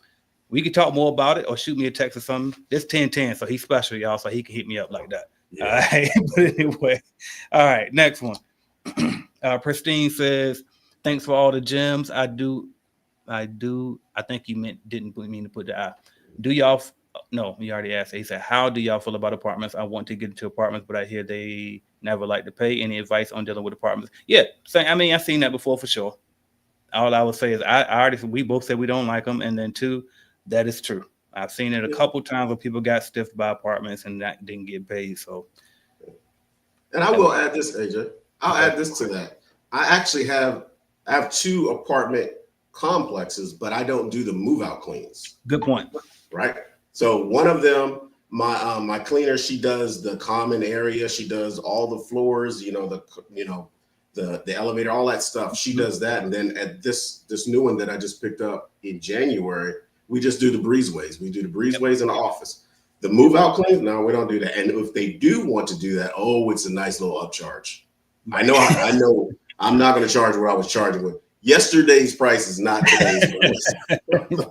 we could talk more about it, or shoot me a text or something. This 1010, so he's special, y'all, so he can hit me up like that. Yeah. All right. But anyway, all right, next one. Pristine says, thanks for all the gems. I think you didn't mean to put the I. Do y'all? No, you already asked. He said, how do y'all feel about apartments? I want to get into apartments, but I hear they never like to pay. Any advice on dealing with apartments? Yeah, I mean, I've seen that before for sure. All I would say is we both said we don't like them. And then two, that is true. I've seen it a couple times where people got stiffed by apartments and that didn't get paid. So, and I will add this, AJ. I'll add this to that. I actually have 2 apartment complexes, but I don't do the move out cleans. good point. Right. So one of them, my cleaner, she does the common area. She does all the floors, the elevator, all that stuff. She does that. And then at this new one that I just picked up in January, we just do the breezeways. We do the breezeways in the office. The move out cleans, no, we don't do that. And if they do want to do that, it's a nice little upcharge. I know I'm not going to charge what I was charging with. Yesterday's price is not today's price.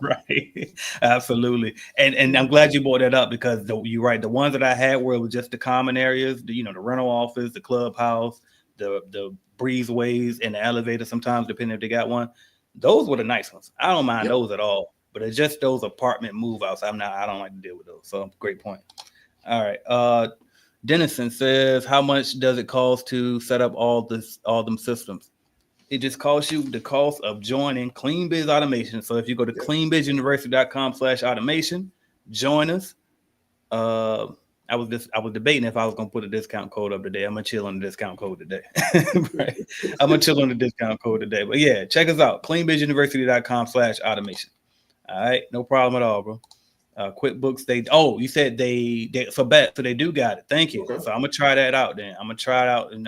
Right. Absolutely. And I'm glad you brought that up, because you're right. The ones that I had where it was just the common areas, the rental office, the clubhouse, the breezeways, and the elevator, sometimes depending if they got one, those were the nice ones. I don't mind those at all, but it's just those apartment move outs. I don't like to deal with those. So great point. All right. Dennison says, how much does it cost to set up all them systems? It just costs you the cost of joining CleanBiz Automation. So if you go to cleanbizuniversity.com/automation, join us. I was debating if I was gonna put a discount code up today. I'm gonna chill on the discount code today. Right. I'm gonna chill on the discount code today. But yeah, check us out. cleanbizuniversity.com/automation. All right, no problem at all, bro. QuickBooks, you said they so they do got it. Thank you. Okay. So I'm gonna try that out then. I'm gonna try it out, and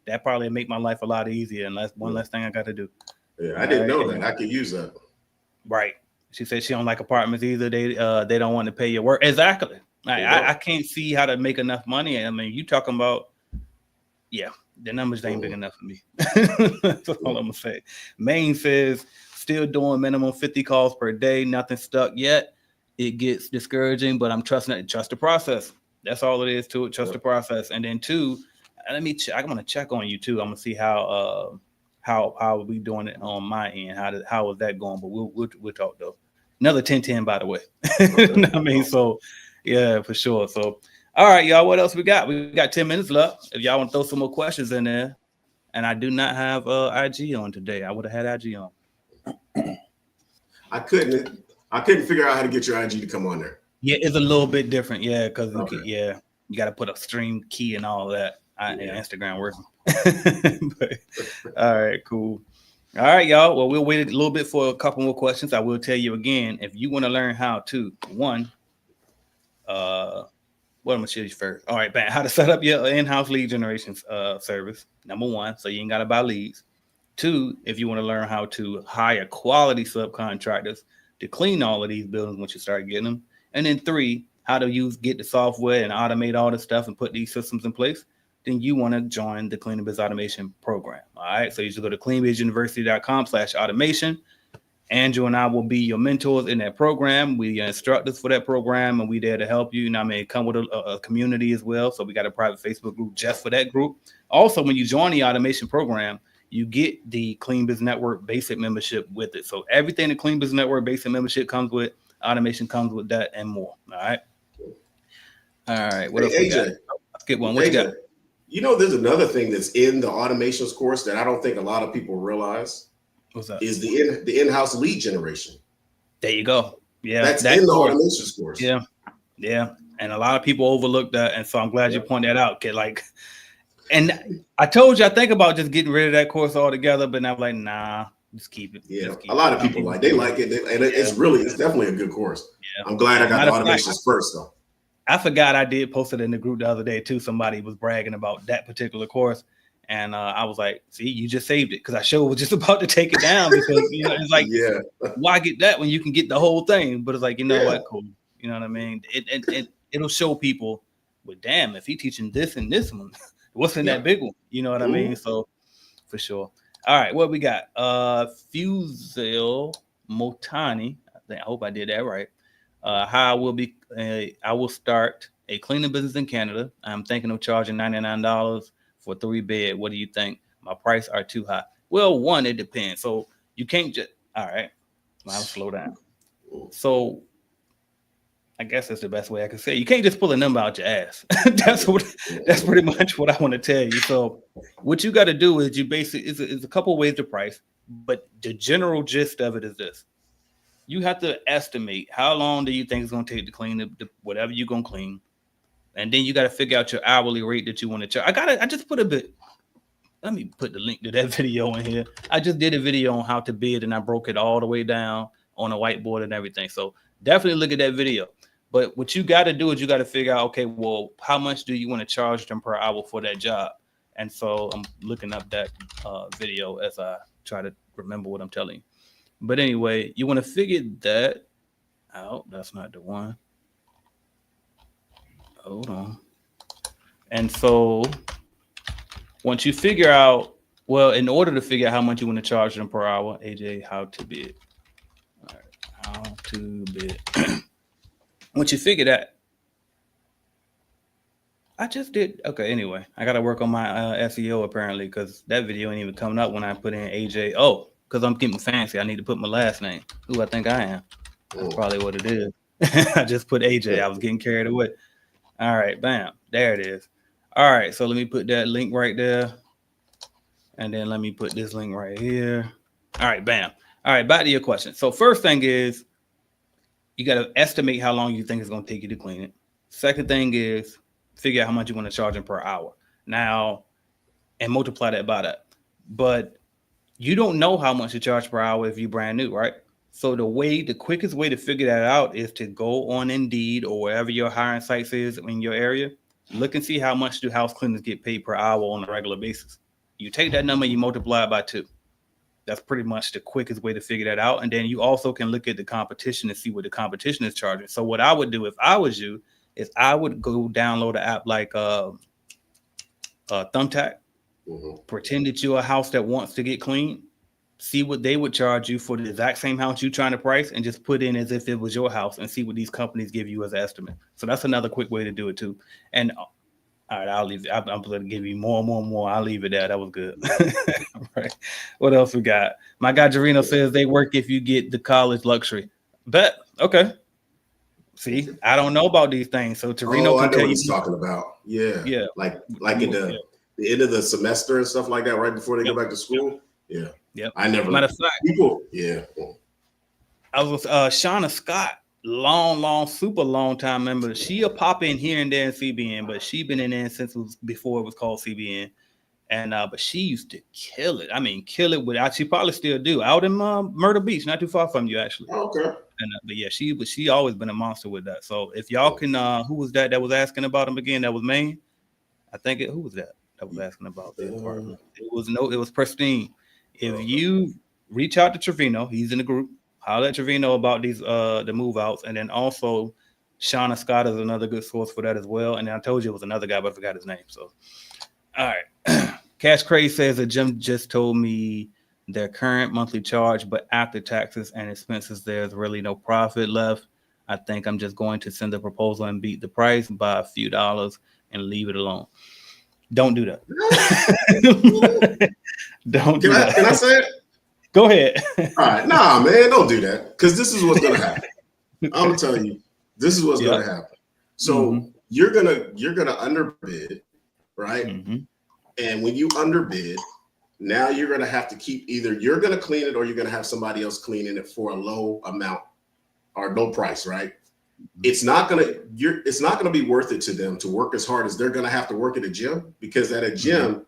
that probably make my life a lot easier, and that's one less thing I got to do. Yeah, I didn't know that. I could use that. Right. She said she don't like apartments either. They don't want to pay your work. Exactly. I can't see how to make enough money. I mean, you talking about, the numbers ain't big enough for me. That's all I'm gonna say. Maine says, still doing minimum 50 calls per day. Nothing stuck yet. It gets discouraging, but I'm trusting it. Trust the process. That's all it is to it. Trust the process. And then two, I'm gonna check on you too. I'm gonna see how we doing it on my end. How is that going? But we'll talk though. Another 10-10, by the way. I mean, so yeah, for sure. So all right, y'all. What else we got? We got 10 minutes left. If y'all want to throw some more questions in there, and I do not have IG on today. I would have had IG on. I couldn't figure out how to get your IG to come on there. Yeah, it's a little bit different. Yeah, because you got to put a stream key and all that. Instagram working. But, all right, cool. All right, y'all. Well, we'll wait a little bit for a couple more questions. I will tell you again, if you want to learn how to, what I'm gonna show you first. All right, how to set up your in-house lead generation service. Number one, so you ain't gotta buy leads. Two, if you want to learn how to hire quality subcontractors to clean all of these buildings once you start getting them. And then three, how to get the software and automate all this stuff and put these systems in place. Then you want to join the CleanBiz Automation program. All right. So you should go to cleanbizuniversity.com/automation. Andrew and I will be your mentors in that program. We are instructors for that program, and we're there to help you. And I may come with a community as well. So we got a private Facebook group just for that group. Also, when you join the automation program, you get the CleanBiz Network basic membership with it. So everything the CleanBiz Network basic membership comes with, automation comes with that and more. All right. All right. What else we got? Let's get one. What you got? There's another thing that's in the automations course that I don't think a lot of people realize. What's that? Is the in-house lead generation. There you go. Yeah, that's in the automations course. Yeah, and a lot of people overlook that, and so I'm glad you pointed that out. And I told you I think about just getting rid of that course altogether, but I'm like, nah, just keep it. Yeah, a lot of people they like it, and it's definitely a good course. Yeah. I'm glad I got the automations first though. I forgot I did post it in the group the other day too. Somebody was bragging about that particular course, And I was like, see, you just saved it, because I sure was just about to take it down, because it's like, yeah, why get that when you can get the whole thing? But it's like, Yeah. what, cool. You know what I mean? It'll show people, well, damn, if he teaching this and this one, what's in that big one? You know what I mean? So for sure. All right, what we got? Fuzel Motani. I hope I did that right. I will start a cleaning business in Canada. I'm thinking of charging $99 for 3-bed. What do you think? My prices are too high. Well, one, it depends. So you can't just, all right, I'll slow down. So I guess that's the best way I can say. You can't just pull a number out your ass. That's pretty much what I want to tell you. So what you got to do is you basically, it's a couple ways to price, but the general gist of it is this. You have to estimate how long do you think it's going to take to clean the whatever you're going to clean. And then you got to figure out your hourly rate that you want to charge. I just put a bit. Let me put the link to that video in here. I just did a video on how to bid, and I broke it all the way down on a whiteboard and everything. So definitely look at that video. But what you got to do is you got to figure out, okay, well, how much do you want to charge them per hour for that job? And so I'm looking up that video as I try to remember what I'm telling you. But anyway, you want to figure that out. That's not the one. Hold on. And so once you figure out, well, in order to figure out how much you want to charge them per hour, AJ, how to bid. All right, how to bid. Once you figure that, I just did. Okay, anyway, I got to work on my SEO apparently, because that video ain't even coming up when I put in AJ. Oh, because I'm getting fancy. I need to put my last name. Who I think I am. That's probably what it is. I just put AJ. I was getting carried away. All right, bam. There it is. All right, so let me put that link right there. And then let me put this link right here. All right, bam. All right, back to your question. So first thing is, you got to estimate how long you think it's going to take you to clean it. Second thing is figure out how much you want to charge them per hour. Now, and multiply that by that. But you don't know how much to charge per hour if you're brand new, right? So the quickest way to figure that out is to go on Indeed or wherever your hiring sites is in your area. Look and see how much do house cleaners get paid per hour on a regular basis. You take that number, you multiply it by 2. That's pretty much the quickest way to figure that out. And then you also can look at the competition and see what the competition is charging. So what I would do if I was you is I would go download an app like Thumbtack, pretend that you're a house that wants to get clean, see what they would charge you for the exact same house you're trying to price, and just put in as if it was your house and see what these companies give you as an estimate. So that's another quick way to do it too. And all right, I'll leave it. I'm going to give you more. I'll leave it there. That was good. All right. What else we got? My guy Jarino says they work if you get the college luxury. Bet. Okay. See, I don't know about these things. So Jarino I can know tell what you. he's talking about. Yeah. Yeah. Like in the end of the semester and stuff like that, right before they go back to school. Yeah. Yep. I never. Matter of fact, people. Yeah. I was Shauna Scott. Super long time member. She'll pop in here and there in CBN, but she been in there since before it was called CBN. And but she used to kill it. I mean, kill it with. She probably still do out in Myrtle Beach, not too far from you actually. Okay. And but yeah, she always been a monster with that. So if y'all can, who was that was asking about him again? That was Maine. I think who was that was asking about the apartment? It was Pristine. If you reach out to Trevino, he's in the group. I'll let Trevino about these the move outs, and then also Shauna Scott is another good source for that as well. And I told you it was another guy, but I forgot his name. So all right. Cash Craze says that Jim just told me their current monthly charge, but after taxes and expenses, there's really no profit left. I think I'm just going to send a proposal and beat the price by a few dollars and leave it alone. Don't do that. Don't do that. Can I say it? Go ahead. All right. Nah, man, don't do that. Because this is what's gonna happen. I'm gonna tell you, this is what's gonna happen. So you're gonna underbid, right? And when you underbid, now you're gonna have to keep either you're gonna clean it or you're gonna have somebody else cleaning it for a low amount or low price, right? It's not gonna be worth it to them to work as hard as they're gonna have to work at a gym, because at a gym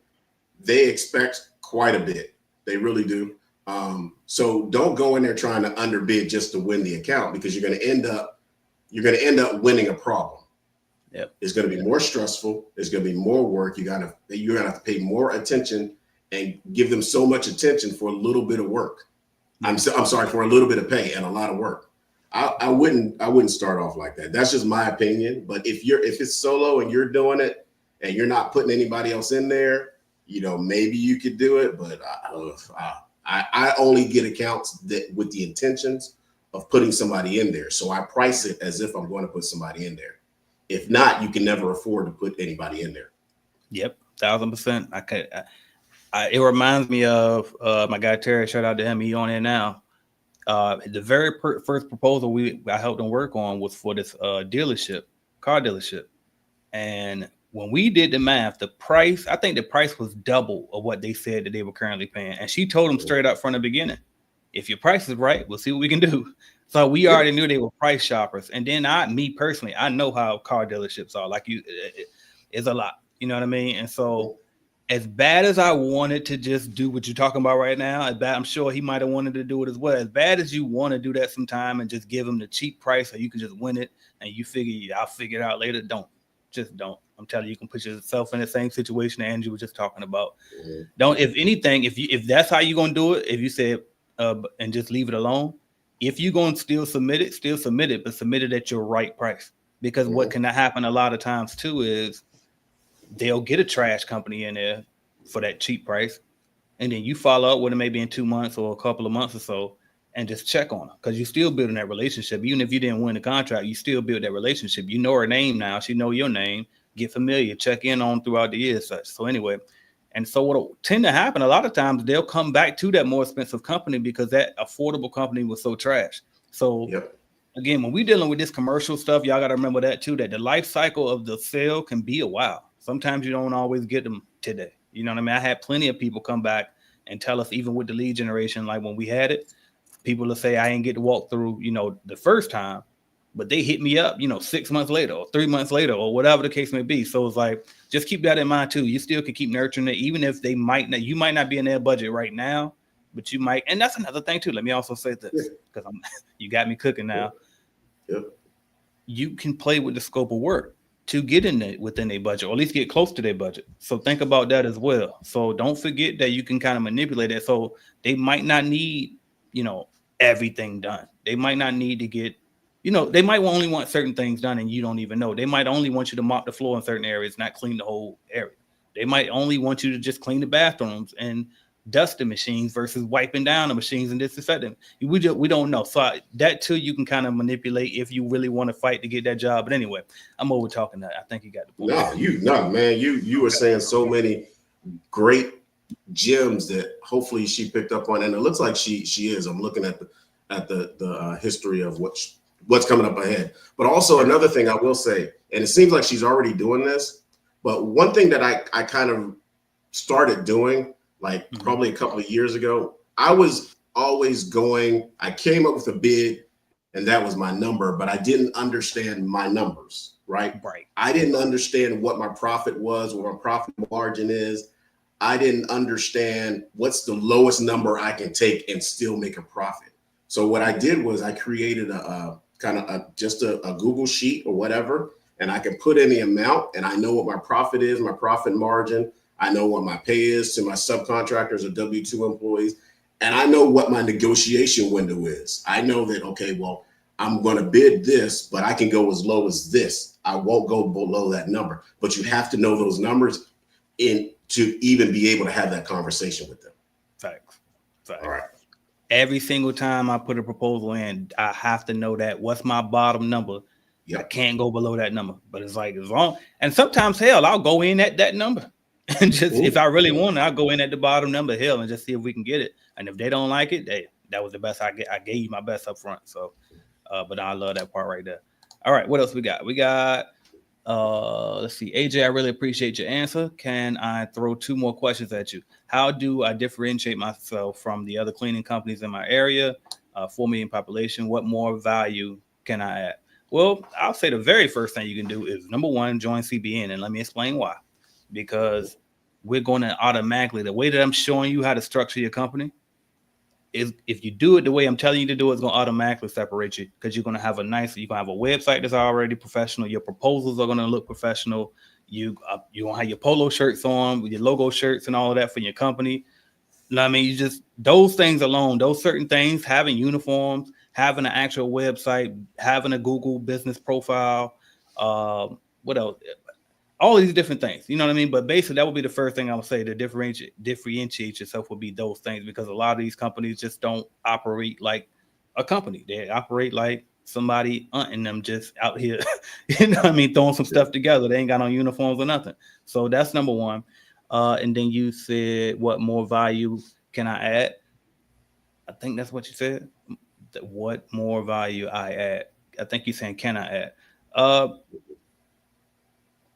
they expect quite a bit. They really do. So don't go in there trying to underbid just to win the account, because you're gonna end up winning a problem. Yep. It's going to be more stressful. It's going to be more work. You're going to have to pay more attention and give them so much attention for a little bit of work. I'm sorry, for a little bit of pay and a lot of work. I wouldn't start off like that. That's just my opinion. But if it's solo and you're doing it and you're not putting anybody else in there, maybe you could do it. But I only get accounts that with the intentions of putting somebody in there. So I price it as if I'm going to put somebody in there. If not, you can never afford to put anybody in there. Yep, 1,000%. It reminds me of my guy Terry. Shout out to him. He on here now. The very first proposal I helped him work on was for this car dealership. And when we did the math, I think the price was double of what they said that they were currently paying. And she told him straight up from the beginning, if your price is right, we'll see what we can do. So we already knew they were price shoppers. And then me personally, I know how car dealerships are. Like it's a lot, you know what I mean? And so as bad as I wanted to just do what you're talking about right now, I'm sure he might have wanted to do it as well. As bad as you want to do that sometime and just give him the cheap price so you can just win it and you figure I'll figure it out later. Don't. I'm telling you can put yourself in the same situation that Andrew was just talking about. Mm-hmm. Don't, if anything, if that's how you're going to do it, if you say and just leave it alone, if you're going to still submit it, but submit it at your right price. Because what can happen a lot of times too is they'll get a trash company in there for that cheap price. And then you follow up with them maybe in 2 months or a couple of months or so and just check on them because you're still building that relationship. Even if you didn't win the contract, you still build that relationship. You know her name now. She know your name. Get familiar. Check in on throughout the years. So anyway, and so what will tend to happen a lot of times, they'll come back to that more expensive company because that affordable company was so trash. So again, when we're dealing with this commercial stuff, y'all got to remember that too, that the life cycle of the sale can be a while. Sometimes you don't always get them today. You know what I mean? I had plenty of people come back and tell us, even with the lead generation, like when we had it, people will say, I didn't get to walk through, the first time, but they hit me up, 6 months later or 3 months later or whatever the case may be. So it's like, just keep that in mind too. You still can keep nurturing it, even if you might not be in their budget right now, but you might. And that's another thing too. Let me also say this, because you got me cooking now. Yep. You can play with the scope of work to get within their budget, or at least get close to their budget. So think about that as well. So don't forget that you can kind of manipulate it. So they might not need, everything done. They might not need to get, they might only want certain things done and you don't even know. They might only want you to mop the floor in certain areas, not clean the whole area. They might only want you to just clean the bathrooms and dust the machines versus wiping down the machines and disinfecting. We don't know. So that too, you can kind of manipulate if you really want to fight to get that job. But anyway, I'm over talking that. I think you got the point. Man. You were saying so many great gems that hopefully she picked up on, and it looks like she is. I'm looking at the history of what's coming up ahead. But also another thing I will say, and it seems like she's already doing this, but one thing that I kind of started doing, like probably a couple of years ago, I was always I came up with a bid and that was my number, but I didn't understand my numbers, right? I didn't understand what my profit was, what my profit margin is. I didn't understand what's the lowest number I can take and still make a profit. So what I did was I created a Google sheet or whatever, and I can put in the amount and I know what my profit is, my profit margin. I know what my pay is to my subcontractors or W-2 employees, and I know what my negotiation window is. I know that, okay, well, I'm going to bid this, but I can go as low as this. I won't go below that number, but you have to know those numbers to even be able to have that conversation with them. Facts. All right. Every single time I put a proposal in, I have to know that what's my bottom number. Yep. I can't go below that number, but it's like as long, and sometimes I'll go in at that number. And just if I really want it, I'll go in at the bottom number and just see if we can get it. And if they don't like it, that was the best I gave you my best up front. So, but I love that part right there. All right, what else we got? We got, let's see, AJ, I really appreciate your answer. Can I throw 2 more questions at you? How do I differentiate myself from the other cleaning companies in my area? 4 million population. What more value can I add? Well, I'll say the very first thing you can do is, number 1, join CBN, and let me explain why. Because we're going to automatically, the way that I'm showing you how to structure your company, if you do it the way I'm telling you to do it, it's going to automatically separate you because you're going to have you're going to have a website that's already professional. Your proposals are going to look professional. You're going to have your polo shirts on with your logo shirts and all of that for your company. I mean, you just, those things alone, those certain things, having uniforms, having an actual website, having a Google business profile, what else? All these different things, you know what I mean? But basically, that would be the first thing I would say to differentiate yourself would be those things, because a lot of these companies just don't operate like a company. They operate like somebody hunting them just out here, you know what I mean, throwing some stuff together. They ain't got no uniforms or nothing. So that's number one. And then you said, what more value can I add? I think that's what you said. What more value I add? I think you're saying, can I add?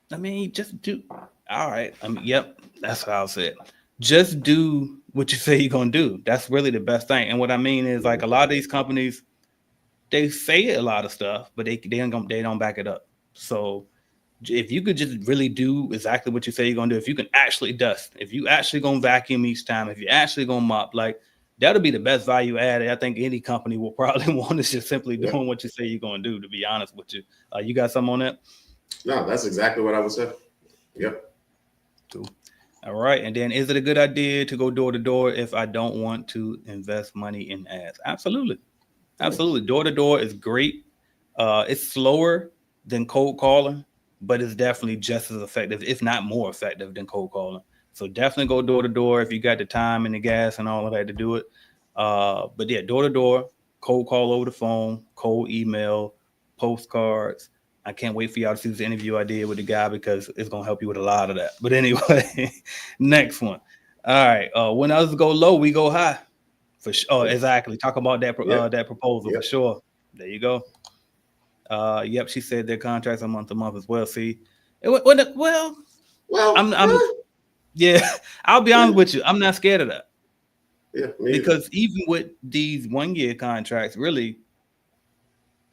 I mean, just do. All right. I mean, yep, that's how I'll say it. Just do what you say you're gonna do. That's really the best thing. And what I mean is, like, a lot of these companies, they say a lot of stuff, but they don't back it up. So if you could just really do exactly what you say you're gonna do, if you can actually dust, if you actually gonna vacuum each time, if you actually gonna mop, like, that'll be the best value added. I think any company will probably want is just simply doing what you say you're gonna do. To be honest with you, you got something on that? No, that's exactly what I would say. Yep. Cool. All right. And then, is it a good idea to go door to door if I don't want to invest money in ads? Absolutely. Absolutely. Door to door is great. It's slower than cold calling, but it's definitely just as effective, if not more effective than cold calling. So definitely go door to door if you got the time and the gas and all of that to do it. But yeah, door to door, cold call over the phone, cold email, postcards. I can't wait for y'all to see this interview I did with the guy, because it's going to help you with a lot of that. But anyway, next one. All right. When others go low, we go high. For sure. Oh, exactly. Talk about that that proposal for sure. There you go. Yep. She said their contracts are month to month as well. See, yeah. I'll be honest with you. I'm not scared of that. Yeah. Because even with these 1 year contracts, really,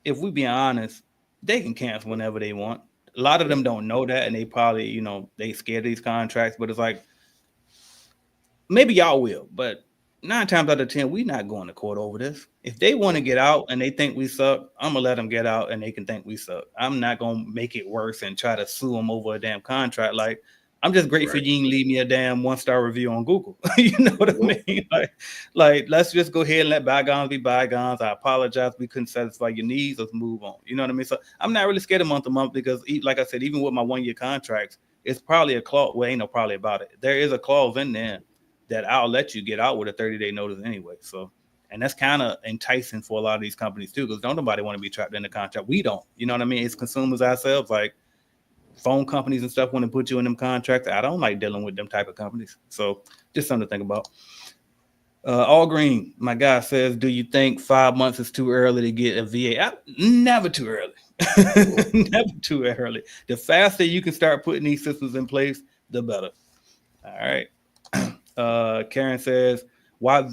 if we be honest, they can cancel whenever they want. A lot of them don't know that, and they probably, they scared of these contracts. But it's like, maybe y'all will, but 9 times out of 10, we're not going to court over this. If they want to get out and they think we suck, I'm gonna let them get out and they can think we suck. I'm not gonna make it worse and try to sue them over a damn contract. Like, I'm just grateful you didn't leave me a damn 1-star review on Google. You know what I mean? Like, let's just go ahead and let bygones be bygones. I apologize. We couldn't satisfy your needs. Let's move on. You know what I mean? So I'm not really scared of month to month, because, like I said, even with my 1 year contracts, it's probably a clause. Well, ain't no probably about it. There is a clause in there that I'll let you get out with a 30-day notice anyway. So, and that's kind of enticing for a lot of these companies too, because don't nobody want to be trapped in the contract. We don't. You know what I mean? It's consumers ourselves. Like, phone companies and stuff want to put you in them contracts. I don't like dealing with them type of companies. So just something to think about. All Green, my guy, says, do you think 5 months is too early to get a VA? Never too early. Never too early. The faster you can start putting these systems in place, the better. All right. Karen says, why?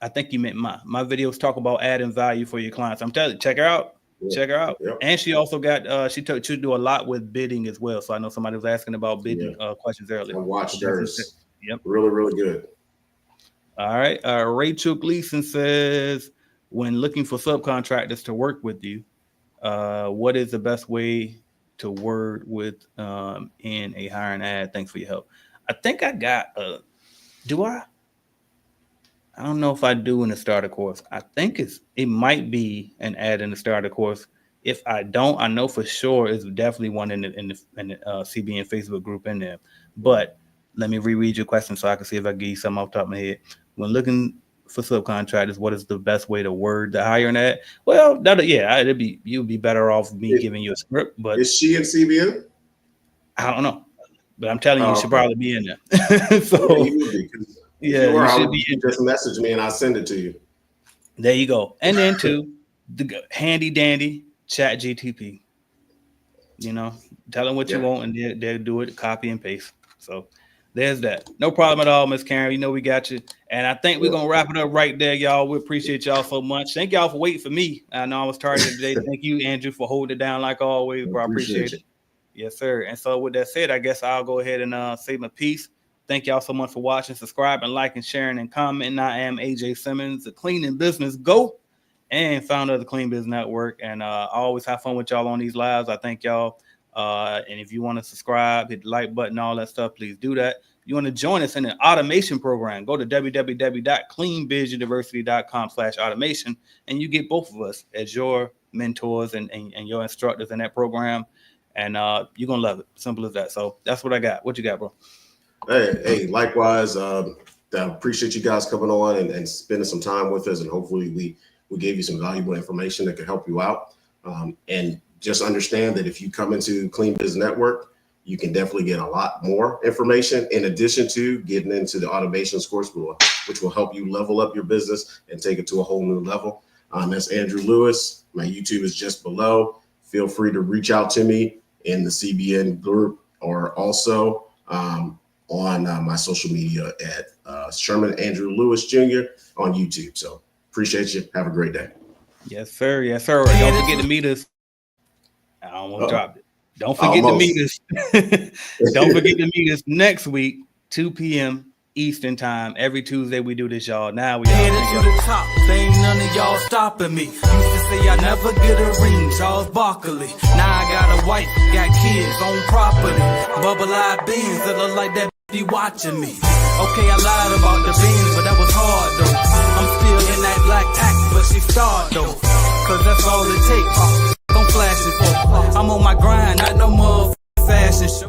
I think you meant my videos talk about adding value for your clients. I'm telling you, check her out. Check her out. Yep. And she also got she do a lot with bidding as well. So I know somebody was asking about bidding questions earlier. I watched hers. Yep. Really, really good. All right. Rachel Gleason says, when looking for subcontractors to work with you, what is the best way to word with in a hiring ad? Thanks for your help. I think I got do I? I don't know if I do in the starter course. I think it might be an ad in the starter course. If I don't, I know for sure it's definitely one in the CBN Facebook group in there. But let me reread your question so I can see if I can give you something off the top of my head. When looking for subcontractors, what is the best way to word the hiring ad? Well, you'd be better off me giving you a script. But is she in CBN? I don't know, but I'm telling you, you should probably be in there. So you would be. Yeah, you should be. Just message me and I'll send it to you. There you go. And then too, the handy dandy Chat GTP. Tell them what you want and they'll do it, copy and paste. So there's that. No problem at all, Miss Karen. We got you. And I think we're gonna wrap it up right there, y'all. We appreciate y'all so much. Thank y'all for waiting for me. I know I was tired today. Thank you, Andrew, for holding it down like always. Bro, I appreciate it. Yes, sir. And so with that said, I guess I'll go ahead and say my piece. Thank y'all so much for watching, subscribing, liking, sharing, and commenting. I am AJ Simmons, the Cleaning Business GO and founder of the Clean Business Network. And I always have fun with y'all on these lives. I thank y'all. And if you want to subscribe, hit the like button, all that stuff, please do that. You want to join us in an automation program, go to www.cleanbizuniversity.com/automation, and you get both of us as your mentors and your instructors in that program. And you're going to love it. Simple as that. So that's what I got. What you got, bro? Hey, likewise. I appreciate you guys coming on and spending some time with us. And hopefully we gave you some valuable information that could help you out. And just understand that if you come into Clean Biz Network, you can definitely get a lot more information in addition to getting into the automation course, which will help you level up your business and take it to a whole new level. That's Andrew Lewis. My YouTube is just below. Feel free to reach out to me in the CBN group or also on my social media at Sherman Andrew Lewis Jr. on YouTube. So appreciate you. Have a great day. Yes, sir. Yes, sir. Don't forget to meet us. I almost dropped it. Don't forget to meet us. Don't forget to meet us next week, 2 p.m. Eastern time. Every Tuesday we do this, y'all. Now we headed to the top. Ain't none of y'all stopping me. Used to say I never get a ring, Charles Barkley. Now I got a wife, got kids, on property. Bubble-eyed beans that look like that be watching me. Okay, I lied about the beans, but that was hard though. I'm still in that black act, but she starred though. Cause that's all it takes. Don't flash it for. I'm on my grind, not no motherfucking fashion show.